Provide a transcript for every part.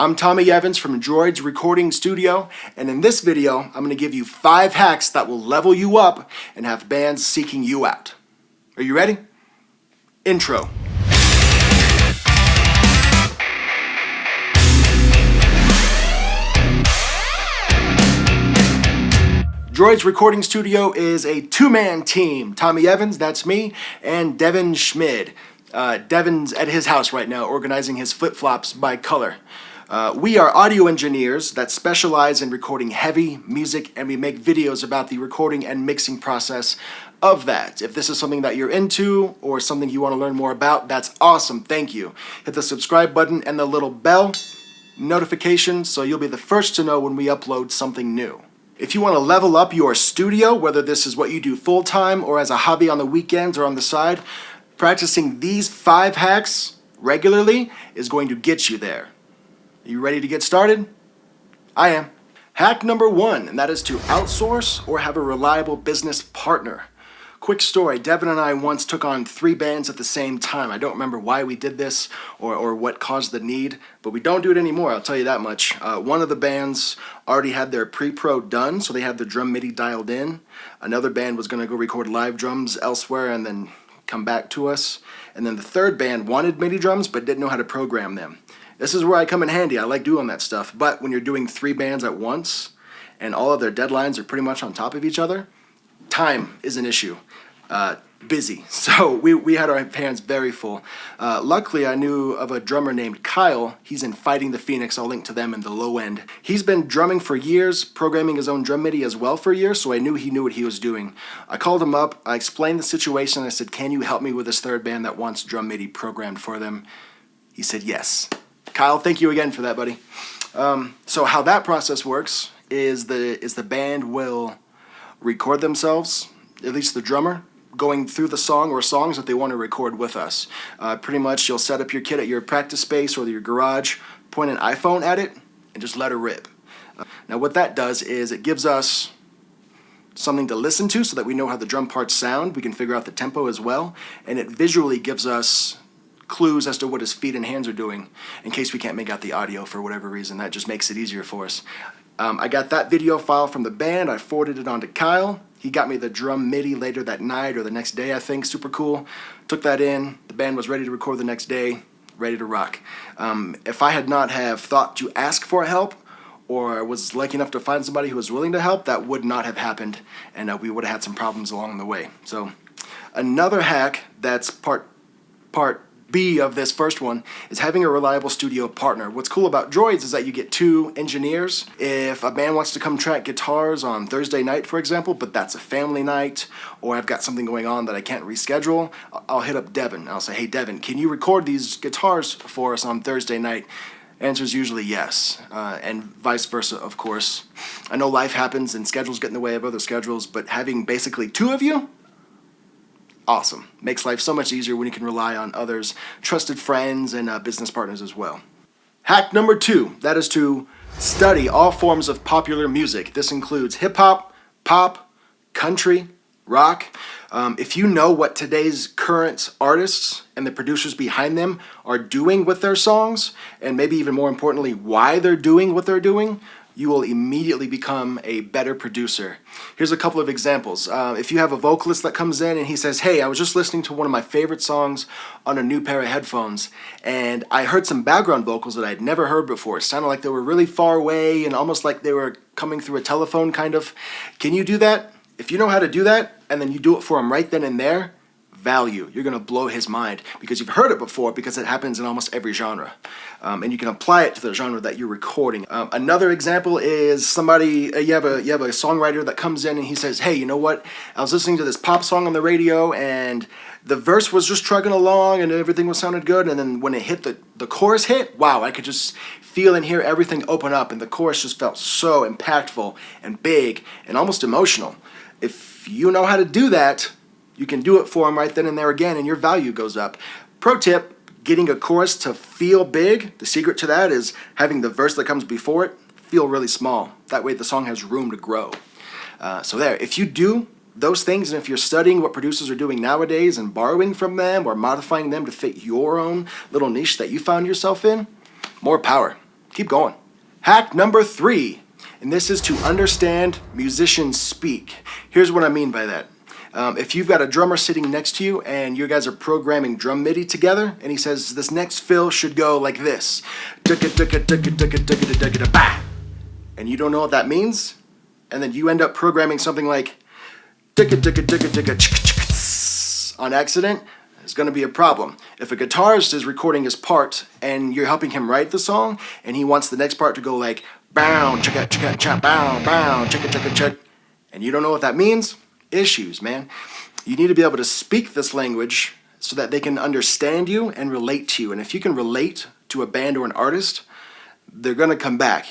I'm Tommy Evans from DROIDS Recording Studio, and in this video, I'm going to give you 5 hacks that will level you up and have bands seeking you out. Are you ready? Intro. DROIDS Recording Studio is a 2-man team. Tommy Evans, that's me, and Devin Schmid. Devin's at his house right now organizing his flip-flops by color. We are audio engineers that specialize in recording heavy music, and we make videos about the recording and mixing process of that. If this is something that you're into or something you want to learn more about, that's awesome. Thank you. Hit the subscribe button and the little bell notification so you'll be the first to know when we upload something new. If you want to level up your studio, whether this is what you do full-time or as a hobby on the weekends or on the side, practicing these 5 hacks regularly is going to get you there. Are you ready to get started? I am. Hack number 1, and that is to outsource or have a reliable business partner. Quick story, Devin and I once took on 3 bands at the same time. I don't remember why we did this or what caused the need, but we don't do it anymore, I'll tell you that much. One of the bands already had their pre-pro done, so they had the drum MIDI dialed in. Another band was going to go record live drums elsewhere and then come back to us. And then the third band wanted MIDI drums but didn't know how to program them. This is where I come in handy. I like doing that stuff. But when you're doing 3 bands at once and all of their deadlines are pretty much on top of each other, time is an issue. Busy. So we had our hands very full. Luckily, I knew of a drummer named Kyle. He's in Fighting the Phoenix. I'll link to them in the low end. He's been drumming for years, programming his own drum MIDI as well for years, so I knew he knew what he was doing. I called him up. I explained the situation. I said, can you help me with this third band that wants drum MIDI programmed for them? He said yes. Kyle, thank you again for that, buddy. So how that process works is the band will record themselves, at least the drummer, going through the song or songs that they want to record with us. Pretty much you'll set up your kit at your practice space or your garage, point an iPhone at it, and just let it rip. Now what that does is it gives us something to listen to so that we know how the drum parts sound. We can figure out the tempo as well, and it visually gives us clues as to what his feet and hands are doing in case we can't make out the audio for whatever reason. That just makes it easier for us. I got that video file from the band. I forwarded it on to Kyle. He got me the drum MIDI later that night or the next day, I think. Super cool. Took that in. The band was ready to record the next day, ready to rock. If I had not have thought to ask for help or was lucky enough to find somebody who was willing to help, that would not have happened, and we would have had some problems along the way. So another hack that's part B of this first one is having a reliable studio partner. What's cool about DROIDS is that you get 2 engineers. If a band wants to come track guitars on Thursday night, for example, but that's a family night, or I've got something going on that I can't reschedule, I'll hit up Devin. I'll say, hey Devin, can you record these guitars for us on Thursday night? Answer is usually yes, and vice versa, of course. I know life happens and schedules get in the way of other schedules, but having basically 2 of you, awesome. Makes life so much easier when you can rely on others, trusted friends, and business partners as well. Hack number 2, that is to study all forms of popular music. This includes hip-hop, pop, country, rock. If you know what today's current artists and the producers behind them are doing with their songs, and maybe even more importantly, why they're doing what they're doing, you will immediately become a better producer. Here's a couple of examples. If you have a vocalist that comes in and he says, hey, I was just listening to one of my favorite songs on a new pair of headphones, and I heard some background vocals that I'd never heard before. It sounded like they were really far away and almost like they were coming through a telephone kind of. Can you do that? If you know how to do that, and then you do it for him right then and there, value. You're going to blow his mind because you've heard it before, because it happens in almost every genre. And you can apply it to the genre that you're recording. Another example is somebody, you have a songwriter that comes in and he says, hey, you know what? I was listening to this pop song on the radio and the verse was just trugging along and everything was sounded good. And then when it hit, the chorus hit, wow, I could just feel and hear everything open up, and the chorus just felt so impactful and big and almost emotional. If you know how to do that, you can do it for them right then and there again, and your value goes up. Pro tip, getting a chorus to feel big, the secret to that is having the verse that comes before it feel really small. That way the song has room to grow. So there, if you do those things, and if you're studying what producers are doing nowadays and borrowing from them or modifying them to fit your own little niche that you found yourself in, more power. keep going. Hack number 3, and this is to understand musicians speak. Here's what I mean by that. If you've got a drummer sitting next to you and you guys are programming drum MIDI together, and he says this next fill should go like this, and you don't know what that means, and then you end up programming something like on accident, it's going to be a problem. If a guitarist is recording his part and you're helping him write the song and he wants the next part to go like bow chicka chicka cha bow bow chicka chicka chick, and you don't know what that means, issues, man. You need to be able to speak this language so that they can understand you and relate to you. And if you can relate to a band or an artist, they're going to come back.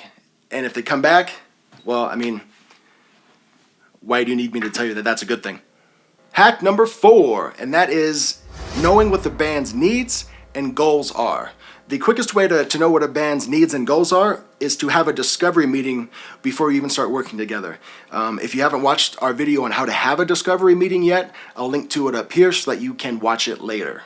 And if they come back, well, I mean, why do you need me to tell you that that's a good thing? Hack number 4, and that is knowing what the band's needs and goals are. The quickest way to know what a band's needs and goals are is to have a discovery meeting before you even start working together. If you haven't watched our video on how to have a discovery meeting yet, I'll link to it up here so that you can watch it later.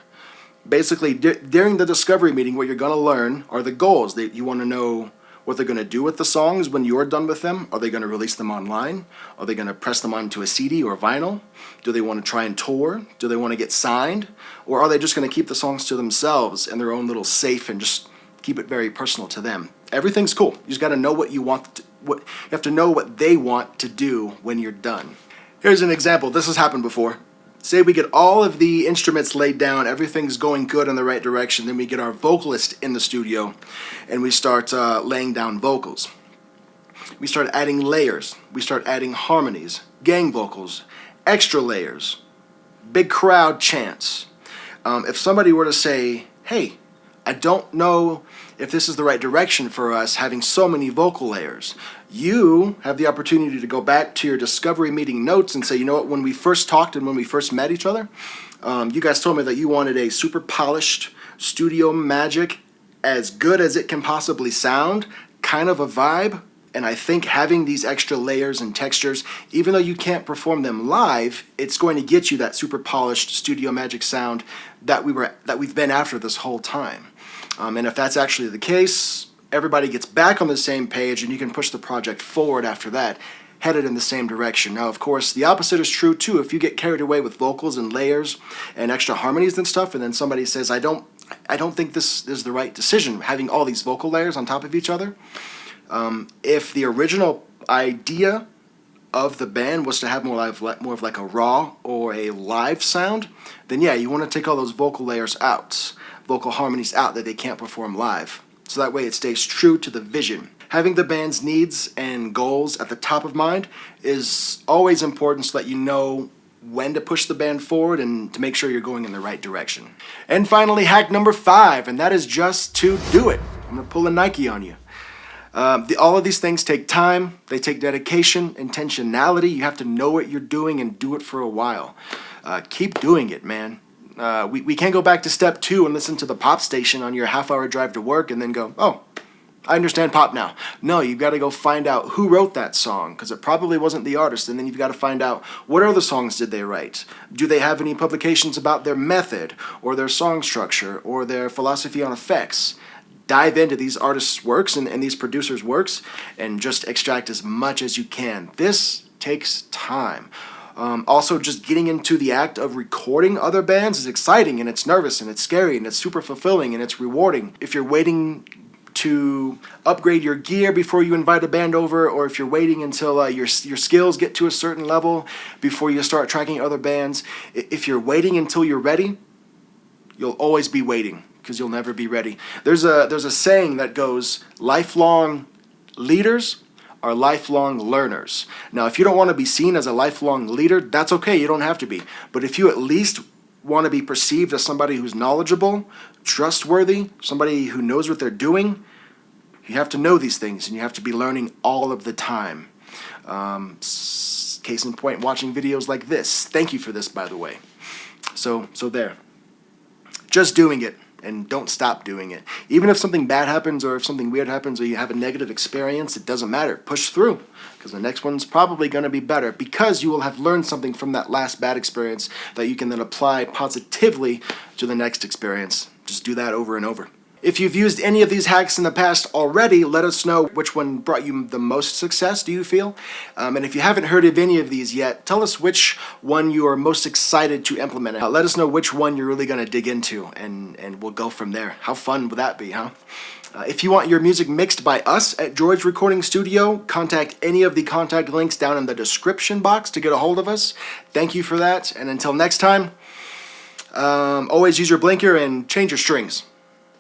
Basically, during the discovery meeting, what you're going to learn are the goals. That you want to know what they're going to do with the songs when you're done with them. Are they going to release them online? Are they going to press them onto a CD or vinyl? Do they want to try and tour? Do they want to get signed? Or are they just going to keep the songs to themselves in their own little safe and just keep it very personal to them? Everything's cool. You just got to know what you want. You have to know what they want to do when you're done. Here's an example. This has happened before. Say we get all of the instruments laid down, everything's going good in the right direction, then we get our vocalist in the studio and we start laying down vocals. We start adding layers, we start adding harmonies, gang vocals, extra layers, big crowd chants. If somebody were to say, hey, I don't know if this is the right direction for us having so many vocal layers, you have the opportunity to go back to your discovery meeting notes and say, you know what, when we first talked and when we first met each other, you guys told me that you wanted a super polished studio magic, as good as it can possibly sound, kind of a vibe. And I think having these extra layers and textures, even though you can't perform them live, it's going to get you that super polished studio magic sound that we've been after this whole time. And if that's actually the case, everybody gets back on the same page and you can push the project forward after that, headed in the same direction. Now, of course, the opposite is true too. If you get carried away with vocals and layers and extra harmonies and stuff, and then somebody says, I don't think this is the right decision, having all these vocal layers on top of each other. If the original idea of the band was to have more of like a raw or a live sound, then yeah, you want to take all those vocal layers out, vocal harmonies out that they can't perform live. So that way it stays true to the vision. Having the band's needs and goals at the top of mind is always important so that you know when to push the band forward and to make sure you're going in the right direction. And finally, hack number 5, and that is just to do it. I'm going to pull a Nike on you. All of these things take time, they take dedication, intentionality. You have to know what you're doing and do it for a while. Keep doing it, man. We can't go back to step 2 and listen to the pop station on your half-hour drive to work and then go, oh, I understand pop now. No, you've got to go find out who wrote that song, because it probably wasn't the artist, and then you've got to find out what other songs did they write. Do they have any publications about their method or their song structure or their philosophy on effects? Dive into these artists' works and these producers' works and just extract as much as you can. This takes time. Also, just getting into the act of recording other bands is exciting, and it's nervous, and it's scary, and it's super fulfilling, and it's rewarding. If you're waiting to upgrade your gear before you invite a band over, or if you're waiting until your skills get to a certain level before you start tracking other bands, if you're waiting until you're ready, you'll always be waiting, because you'll never be ready. There's a saying that goes, lifelong leaders are lifelong learners. Now, if you don't want to be seen as a lifelong leader, that's okay, you don't have to be. But if you at least want to be perceived as somebody who's knowledgeable, trustworthy, somebody who knows what they're doing, you have to know these things, and you have to be learning all of the time. Case in point, watching videos like this. Thank you for this, by the way. So there. Just doing it, and don't stop doing it. Even if something bad happens, or if something weird happens, or you have a negative experience, it doesn't matter. Push through, because the next one's probably going to be better, because you will have learned something from that last bad experience that you can then apply positively to the next experience. Just do that over and over. If you've used any of these hacks in the past already, let us know which one brought you the most success, do you feel? And if you haven't heard of any of these yet, tell us which one you are most excited to implement. Let us know which one you're really going to dig into, and we'll go from there. How fun would that be, huh? If you want your music mixed by us at Droids Recording Studio, contact any of the contact links down in the description box to get a hold of us. Thank you for that, and until next time, always use your blinker and change your strings.